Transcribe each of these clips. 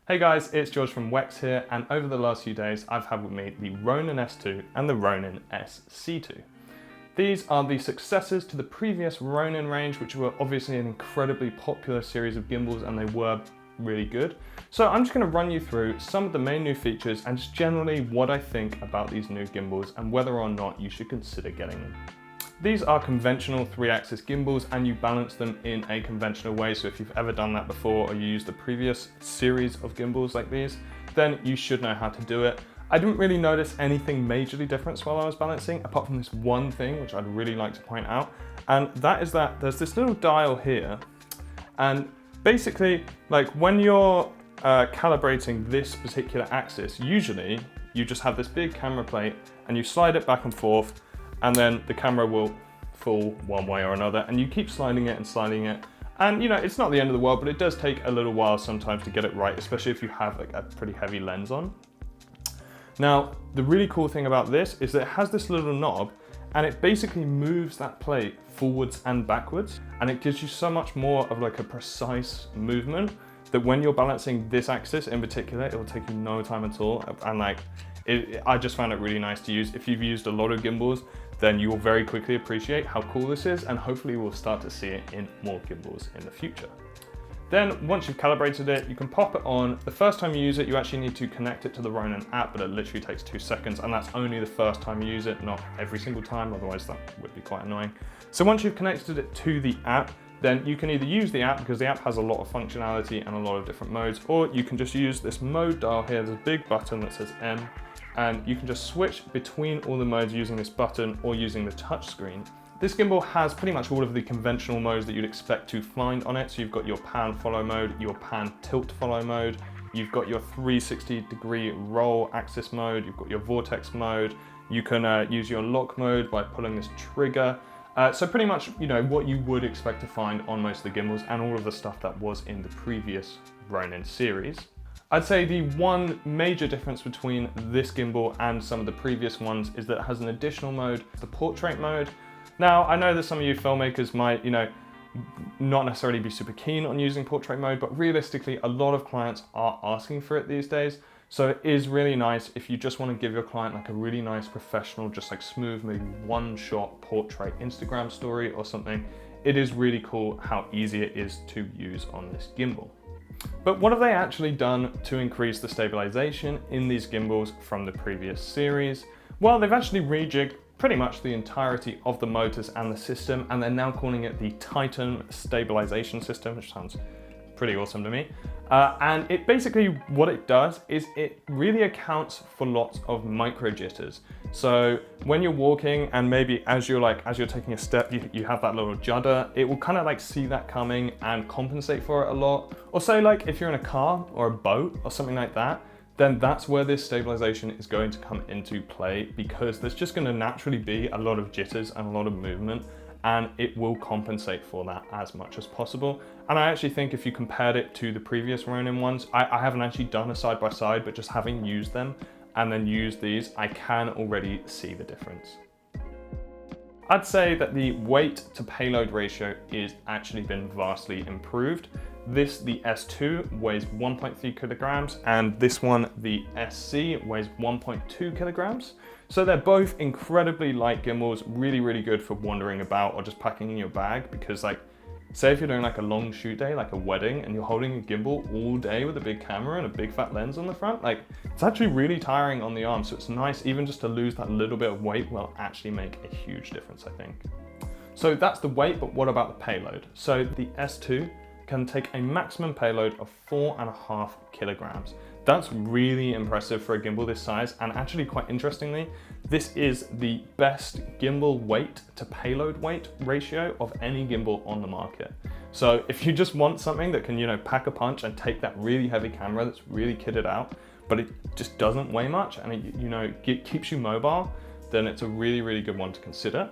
Hey guys, it's George from Wex here, and over the last few days I've had with me the Ronin S2 and the Ronin RSC2. These are the successors to the previous Ronin range, which were obviously an incredibly popular series of gimbals, and they were really good. So I'm just going to run you through some of the main new features and just generally what I think about these new gimbals and whether or not you should consider getting them. These are conventional 3-axis gimbals and you balance them in a conventional way. So if you've ever done that before or you used the previous series of gimbals like these, then you should know how to do it. I didn't really notice anything majorly different while I was balancing, apart from this one thing, which I'd really like to point out. And that is that there's this little dial here. And basically, like when you're calibrating this particular axis, usually you just have this big camera plate and you slide it back and forth, and then the camera will fall one way or another, and you keep sliding it and sliding it. And you know, it's not the end of the world, but it does take a little while sometimes to get it right, especially if you have like a pretty heavy lens on. Now, the really cool thing about this is that it has this little knob, and it basically moves that plate forwards and backwards, and it gives you so much more of like a precise movement that when you're balancing this axis in particular, it will take you no time at all. And like, I just found it really nice to use. If you've used a lot of gimbals, then you will very quickly appreciate how cool this is, and hopefully we'll start to see it in more gimbals in the future. Then once you've calibrated it, you can pop it on. The first time you use it, you actually need to connect it to the Ronin app, but it literally takes 2 seconds, and that's only the first time you use it, not every single time, otherwise that would be quite annoying. So once you've connected it to the app, then you can either use the app, because the app has a lot of functionality and a lot of different modes, or you can just use this mode dial here. There's a big button that says M, and you can just switch between all the modes using this button or using the touch screen. This gimbal has pretty much all of the conventional modes that you'd expect to find on it. So you've got your pan follow mode, your pan tilt follow mode, you've got your 360-degree roll axis mode, you've got your vortex mode, you can use your lock mode by pulling this trigger. So pretty much, you know, what you would expect to find on most of the gimbals and all of the stuff that was in the previous Ronin series. I'd say the one major difference between this gimbal and some of the previous ones is that it has an additional mode, the portrait mode. Now, I know that some of you filmmakers might, you know, not necessarily be super keen on using portrait mode, but realistically, a lot of clients are asking for it these days. So it is really nice if you just want to give your client like a really nice professional, just like smooth, maybe one-shot portrait Instagram story or something. It is really cool how easy it is to use on this gimbal. But what have they actually done to increase the stabilization in these gimbals from the previous series? Well, they've actually rejigged pretty much the entirety of the motors and the system, and they're now calling it the Titan stabilization system, which sounds pretty awesome to me. And it basically, what it does is it really accounts for lots of micro jitters. So when you're walking and maybe as you're taking a step, you have that little judder, it will kind of like see that coming and compensate for it a lot. Or say like if you're in a car or a boat or something like that, then that's where this stabilization is going to come into play, because there's just going to naturally be a lot of jitters and a lot of movement, and it will compensate for that as much as possible. And I actually think if you compared it to the previous Ronin ones, I haven't actually done a side by side, but just having used them and then used these, I can already see the difference. I'd say that the weight to payload ratio is actually been vastly improved. The S2 weighs 1.3 kilograms, and this one, the SC, weighs 1.2 kilograms. So they're both incredibly light gimbals, really, really good for wandering about or just packing in your bag, because like, say if you're doing like a long shoot day, like a wedding, and you're holding a gimbal all day with a big camera and a big fat lens on the front, like it's actually really tiring on the arm. So it's nice even just to lose that little bit of weight will actually make a huge difference, I think. So that's the weight, but what about the payload? So the S2 can take a maximum payload of 4.5 kilograms. That's really impressive for a gimbal this size, and actually quite interestingly, this is the best gimbal weight to payload weight ratio of any gimbal on the market. So if you just want something that can, you know, pack a punch and take that really heavy camera that's really kitted out, but it just doesn't weigh much and it, you know, keeps you mobile, then it's a really, really good one to consider.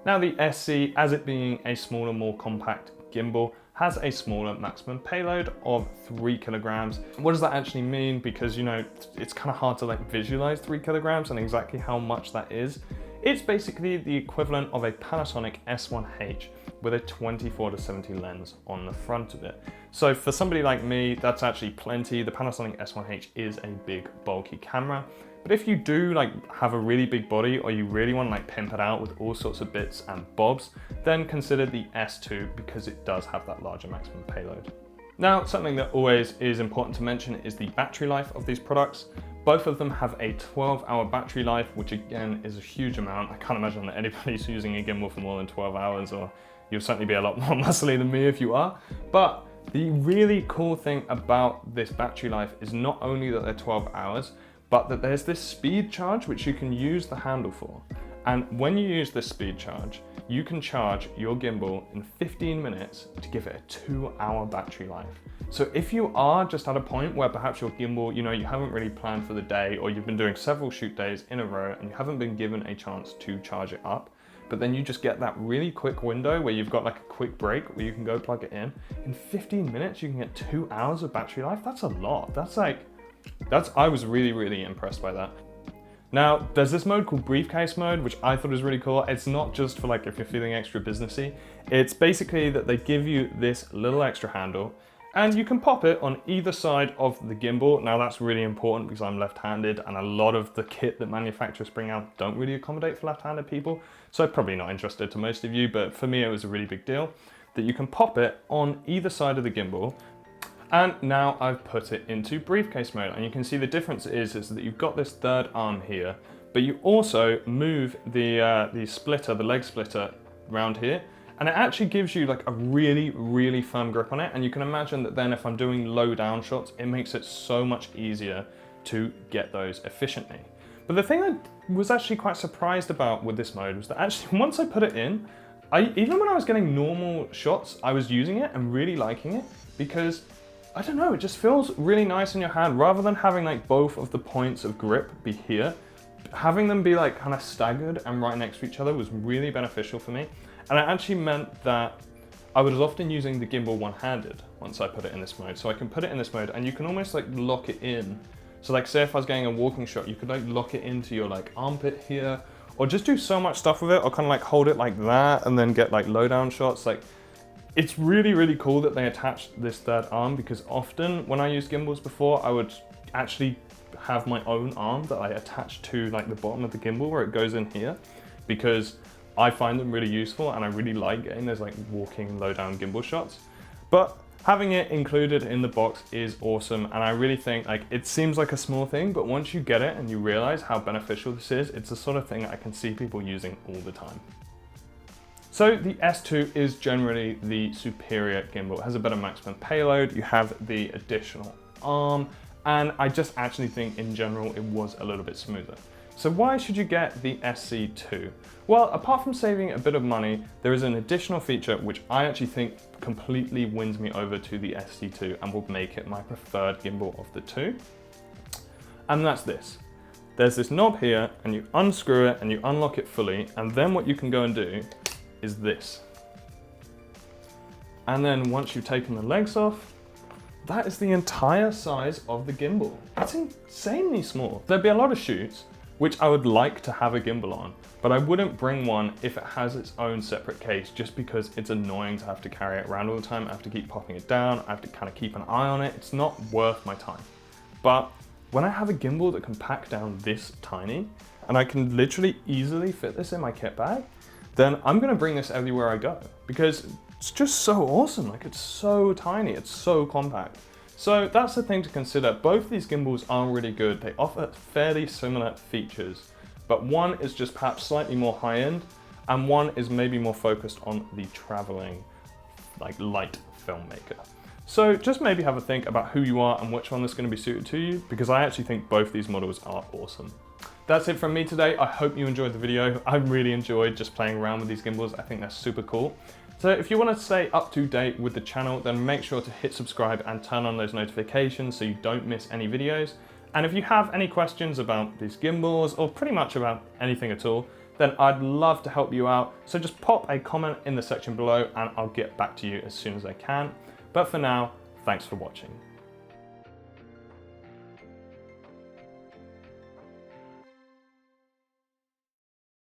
Now the SC, as it being a smaller, more compact gimbal, has a smaller maximum payload of 3 kilograms. What does that actually mean? Because, you know, it's kind of hard to like visualize 3 kilograms and exactly how much that is. It's basically the equivalent of a Panasonic S1H, with a 24-70 lens on the front of it. So for somebody like me, that's actually plenty. The Panasonic S1H is a big, bulky camera. But if you do like have a really big body, or you really want to like pimp it out with all sorts of bits and bobs, then consider the S2 because it does have that larger maximum payload. Now, something that always is important to mention is the battery life of these products. Both of them have a 12-hour battery life, which again is a huge amount. I can't imagine that anybody's using a gimbal for more than 12 hours, or you'll certainly be a lot more muscly than me if you are. But the really cool thing about this battery life is not only that they're 12 hours, but that there's this speed charge which you can use the handle for. And when you use this speed charge, you can charge your gimbal in 15 minutes to give it a 2-hour battery life. So if you are just at a point where perhaps your gimbal, you haven't really planned for the day, or you've been doing several shoot days in a row and you haven't been given a chance to charge it up, but then you just get that really quick window where you've got like a quick break where you can go plug it in 15 minutes you can get 2 hours of battery life. That's a lot. I was really, really impressed by that. Now, there's this mode called briefcase mode, which I thought was really cool. It's not just for like if you're feeling extra businessy. It's basically that they give you this little extra handle and you can pop it on either side of the gimbal. Now that's really important because I'm left-handed and a lot of the kit that manufacturers bring out don't really accommodate for left-handed people. So probably not interested to most of you, but for me it was a really big deal that you can pop it on either side of the gimbal. And now I've put it into briefcase mode, and you can see the difference is that you've got this third arm here, but you also move the splitter, the leg splitter around here, and it actually gives you like a really, really firm grip on it. And you can imagine that then if I'm doing low down shots, it makes it so much easier to get those efficiently. But the thing I was actually quite surprised about with this mode was that actually once I put it in, even when I was getting normal shots, I was using it and really liking it because I don't know, it just feels really nice in your hand rather than having like both of the points of grip be here. Having them be like kind of staggered and right next to each other was really beneficial for me. And it actually meant that I was often using the gimbal one-handed once I put it in this mode. So I can put it in this mode and you can almost like lock it in. So like say if I was getting a walking shot, you could like lock it into your like armpit here, or just do so much stuff with it, or kind of like hold it like that and then get like low down shots. Like, it's really, really cool that they attached this third arm because often when I used gimbals before, I would actually have my own arm that I attach to like the bottom of the gimbal where it goes in here, because I find them really useful and I really like getting those like walking low down gimbal shots. But having it included in the box is awesome, and I really think like it seems like a small thing, but once you get it and you realize how beneficial this is, it's the sort of thing I can see people using all the time. So the S2 is generally the superior gimbal. It has a better maximum payload, you have the additional arm, and I just actually think in general it was a little bit smoother. So why should you get the SC2? Well, apart from saving a bit of money, there is an additional feature which I actually think completely wins me over to the SC2 and will make it my preferred gimbal of the two. And that's this. There's this knob here and you unscrew it and you unlock it fully, and then what you can go and do is this. And then once you've taken the legs off, that is the entire size of the gimbal. It's insanely small. There'd be a lot of shoots which I would like to have a gimbal on, but I wouldn't bring one if it has its own separate case, just because it's annoying to have to carry it around all the time. I have to keep popping it down, I have to kind of keep an eye on it. It's not worth my time. But when I have a gimbal that can pack down this tiny, and I can literally easily fit this in my kit bag, then I'm gonna bring this everywhere I go because it's just so awesome. Like, it's so tiny, it's so compact. So that's the thing to consider. Both these gimbals are really good. They offer fairly similar features, but one is just perhaps slightly more high-end and one is maybe more focused on the traveling, like light filmmaker. So just maybe have a think about who you are and which one is gonna be suited to you, because I actually think both these models are awesome. That's it from me today. I hope you enjoyed the video. I really enjoyed just playing around with these gimbals. I think they're super cool. So if you want to stay up to date with the channel, then make sure to hit subscribe and turn on those notifications so you don't miss any videos. And if you have any questions about these gimbals or pretty much about anything at all, then I'd love to help you out. So just pop a comment in the section below and I'll get back to you as soon as I can. But for now, thanks for watching.